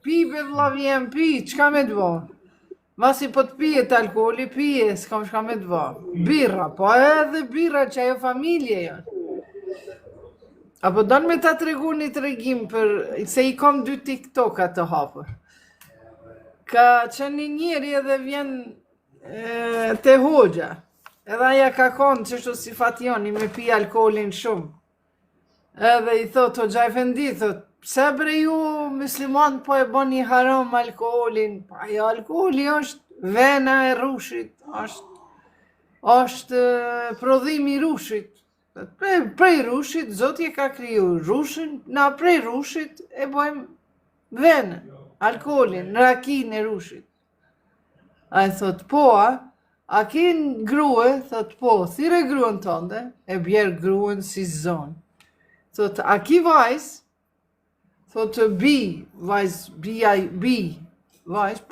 pi be vlla vjen, pi, çka me të bo? Masi po të pijet alkooli, pije, s'kam shka me të bo. Birra, po edhe birra që ajo familje jo. Apo don me ta tregu një tregim për, se i kom 2 TikToka të hapur. Ka qenë njeri edhe vjen te hoxha. Edhe aja ka konë qështu si fatjoni me pi alkoolin shumë. Edhe i thot, hoxha efendi, thot, pse bre ju musliman po e boni haram alkoolin? Pa jo, alkooli është vena e rushit, është prodhimi i rushit. Prej rushit, Zoti e ka kriju rushin, na prej rushit e bojmë venën, alkoolin, rakin e rushit. A i thot, po, a kin grue? Thot, po, thire gruen tënde, e bjerë gruen si zonë. Thot, a ki vajz? Thot, bi, vajz,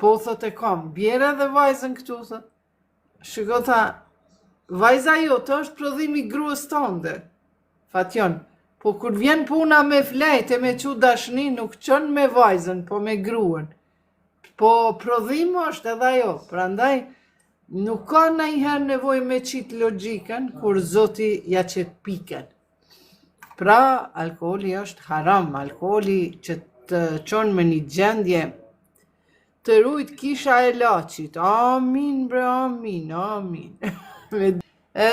po, thot e kam, bjerë edhe vajzën këtu, thot. Shiko, tha, vajza jote është prodhimi gruës tënde. Fatjon, po kur vjen puna me flejt e me qu dashni, nuk qën me vajzën, po me gruën. Po prodhimi është edhe ajo, prandaj nuk ka ndonjëherë nevojë me qit logjikën kur Zoti ja qet pikën. Pra, alkooli është haram, alkooli që të çon me një gjendje të rujt kisha e laçit. Amin, bre, amin, amin.